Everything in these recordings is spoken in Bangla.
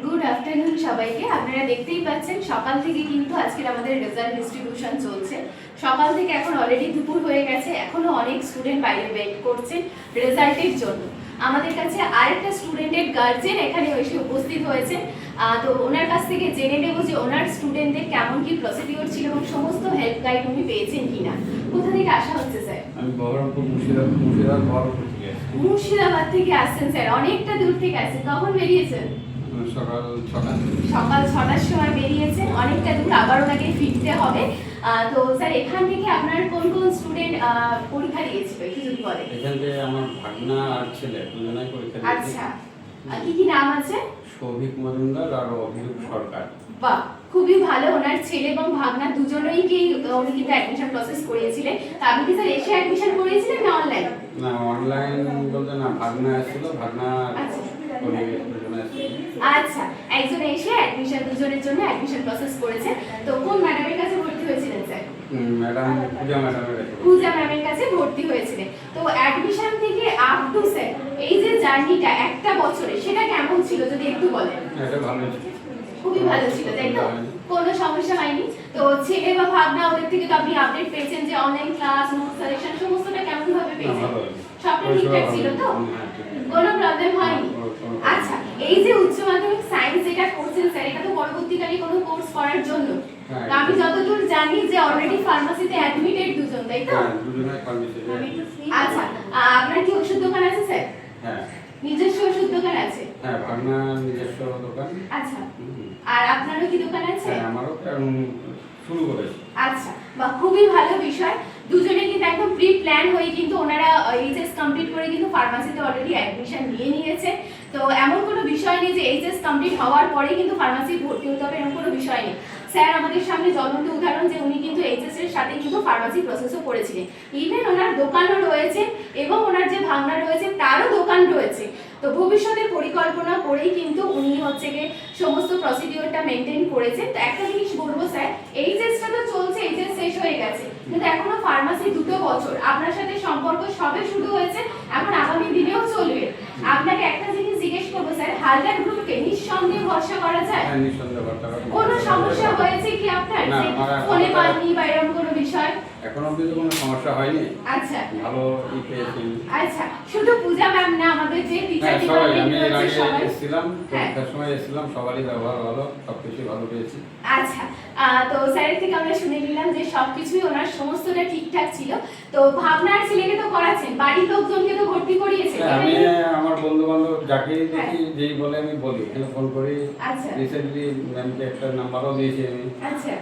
গুড আফটারনুন সবাইকে। আপনারা দেখতেই পাচ্ছেন সকাল থেকে কিন্তু আজকের আমাদের রেজাল্ট ডিস্ট্রিবিউশন চলছে। সকাল থেকে এখন অলরেডি দুপুর হয়ে গেছে, এখনো অনেক স্টুডেন্ট বাইরে ওয়েট করছেন রেজাল্টের জন্য। আমাদের কাছে আরেকটা স্টুডেন্টের গার্জেন এখানে এসে উপস্থিত হয়েছে। তো ওনার কাছ থেকে জেনে নেব যে ওনার স্টুডেন্টদের কেমন কি প্রসিডিওর ছিল এবং সমস্ত হেল্প গাইড উনি পেয়েছেন কিনা। কোথা থেকে আসা হচ্ছে স্যার? আমি বহরমপুর মুর্শিদাবাদ থেকে আসছেন স্যার, অনেকটা দূর থেকে আসছেন। কখন বেরিয়েছেন? সকাল 6টার সময় বেরিয়েছেন, অনেকটা দূর, আবার ওনাকে ফিরতে হবে। তো স্যার এখান থেকে আপনার কোন কোন স্টুডেন্ট পরীক্ষা দিয়েছিল একটু যদি বলেন। এখান থেকে আমার ভাগনা আর ছেলে দুজনেই পরীক্ষা দিয়েছে। আচ্ছা, কি কি নাম আছে? সৌভিক মজুমদার আর অভিরূপ সরকার। বাহ, খুবই ভালো। ওনার ছেলে এবং ভাগনা দুজনেই কি উনি কিন্তু অ্যাডমিশন প্রসেস করিয়েছিলেন। তো আপনি কি স্যার এসে অ্যাডমিশন করিয়েছিলেন না অনলাইন? না, অনলাইন বলতে না, ভাগনা এসেছিল, ভাগনা আচ্ছা, একজন এসে অ্যাডমিশন দুজনের জন্য অ্যাডমিশন প্রসেস করেছে। তো কোন ম্যাডামের কাছে ভর্তি হয়েছিলেন স্যার? ম্যাডাম পূজা ম্যামের কাছে ভর্তি হয়েছিলেন। তো অ্যাডমিশন থেকে আপ টু স্যার এই যে জার্নিটা একটা বছরে, সেটা কেমন ছিল যদি একটু বলেন। এটা ভালো ছিল, খুবই ভালো ছিল, তাই তো? কোনো সমস্যা হয়নি? তো ছেলে বা ভাগনা ওদের থেকে তো আপনি আপডেট পেয়েছেন যে অনলাইন ক্লাস, নোট সাজেশন সমস্তটা কেমন ভাবে পেয়েছেন? সবটা ঠিকঠাক ছিল তো? কোনো প্রবলেম হয়নি? আচ্ছা, এই যে উচ্চ মাধ্যমিক সায়েন্স যেটা করছেন স্যার, এটা তো পরবর্তীকালে কোনো কোর্স করার জন্য। তো আমি যতদূর জানি যে অলরেডি ফার্মাসিতে অ্যাডমিটেড দুজন, তাই তো? হ্যাঁ, দুজনেই ফার্মাসিতে। আচ্ছা, আপনার কি ওষুধ দোকান আছে স্যার? হ্যাঁ। নিজস্ব ওষুধ দোকান আছে? হ্যাঁ, ভাগনা নিজস্ব দোকান। আচ্ছা, আর আপনারও কি দোকান আছে? হ্যাঁ, আমারও শুরু করেছি। আচ্ছা, বা খুবই ভালো বিষয়। দুজনে কিন্তু একদম প্রি প্ল্যান হয়ে কিন্তু ওনারা এইচএস কমপ্লিট করে কিন্তু ফার্মাসিতে অলরেডি অ্যাডমিশন নিয়ে নিয়েছে। তো এমন কোনো বিষয় নেই যে এইচএস কমপ্লিট হওয়ার পরে কিন্তু ফার্মাসি ভর্তি হতে হবে, এমন কোনো বিষয় নেই। স্যার আমাদের সামনে জ্বলন্ত উদাহরণ যে উনি কিন্তু এইচএস এর সাথে কিন্তু ফার্মাসি প্রসেসও করেছিলেন। ইভেন ওনার দোকানও রয়েছে এবং ওনার যে ভাগনা রয়েছে তারও দোকান রয়েছে। তো ভবিষ্যতের পরিকল্পনা করেই কিন্তু উনি হচ্ছে গিয়ে সমস্ত প্রসিডিওরটা মেনটেন করেছেন। তো একটা জিনিস বলবো স্যার, এইচএসটা তো চলছে, এইচএস শেষ হয়ে গেছে, কিন্তু এখনো ফার্মাসি 2 বছর আপনার সাথে সম্পর্ক সবে শুরু হয়েছে, এখন আগামী দিনেও চলবে। আপনাকে একটা জিনিস জিজ্ঞেস করবো স্যার, হালদার গ্রুপকে নিঃসন্দেহে ভরসা করা যায়? হ্যাঁ, নিঃসন্দেহে ভরসা করা যায়। কোনো সমস্যা হয়েছে কি আপনার? ফোনে পাননি বা এরকম কোনো বিষয়? এখন অবধি তো কোনো সমস্যা হয়নি। আচ্ছা, ভালো পেয়েছি। আচ্ছা, শুধু পূজা ম্যাম না, আমাদের যে টিচার সবাই, আমি ডিপার্টমেন্ট এর আগে সবাই এসেছিলাম, পরীক্ষার সময় এসেছিলাম, সবারই ব্যবহার ভালো, সবকিছু ভালো পেয়েছি। আচ্ছা, তো স্যারের থেকে আমরা শুনে নিলাম যে সবকিছুই ওনার সমস্তটা ঠিকঠাক ছিল। তো ভাবনার ছেলেকে তো করাচ্ছেন, বাড়ির লোকজনকে তো ভর্তি করিয়েছেন? আমি আমার বন্ধু বান্ধব যাকে দেখি যেই বলে আমি বলি, এখানে ফোন করি। আচ্ছা, রিসেন্টলি ম্যামকে একটা নাম্বারও দিয়েছি আমি। আচ্ছা,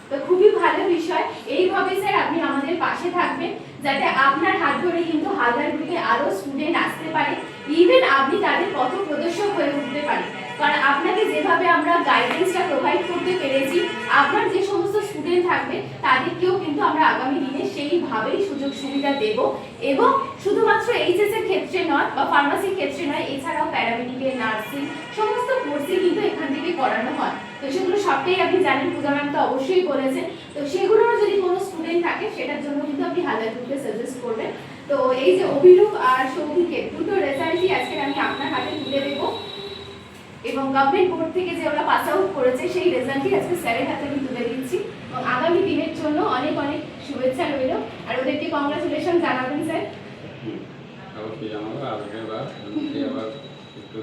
তো খুবই ভালো বিষয়। এইভাবে স্যার আপনি আমাদের পাশে থাকবেন, যাতে আপনার হাত ধরে কিন্তু হালদার গ্রুপে আরো স্টুডেন্ট আসতে পারে, ইভেন আপনি তাদের পথ প্রদর্শক হয়ে উঠতে পারেন। কারণ আপনাকে যেভাবে আমরা গাইডেন্সটা প্রোভাইড করতে পেরেছি, আপনার যে সমস্ত স্টুডেন্ট থাকবে তাদেরকেও কিন্তু আমরা আগামী দিনে সেইভাবেই সুযোগ সুবিধা দেব। এবং শুধুমাত্র এইচএস এর ক্ষেত্রে নয় বা ফার্মাসির ক্ষেত্রে নয়, এছাড়াও প্যারামেডিক্যাল, নার্সিং সমস্ত কোর্সই কিন্তু এখান থেকে করানো হয়। তো সেগুলো সবটাই আপনি জানেন, পূজা ম্যাম তো অবশ্যই বলেছেন। তো সেগুলোর যদি কোনো স্টুডেন্ট থাকে সেটার জন্য কিন্তু আপনি হালদার গ্রুপকে সাজেস্ট করবেন। তো এই যে অভিরূপ আর সৌভিকের দুটো রেজাল্টই আজকে আমি আপনার হাতে তুলে দেবো, এবং গভর্নমেন্ট বোর্ড থেকে যে ওরা পাস আউট করেছে সেই রেজাল্টই আজকে স্যারের হাতে আমি তুলে দিচ্ছি। এবং আগামী দিনের জন্য অনেক অনেক শুভেচ্ছা রইল, আর ওদেরকে কংগ্রাচুলেশন জানাবেন স্যার। অবশ্যই জানাবো, আবার একটু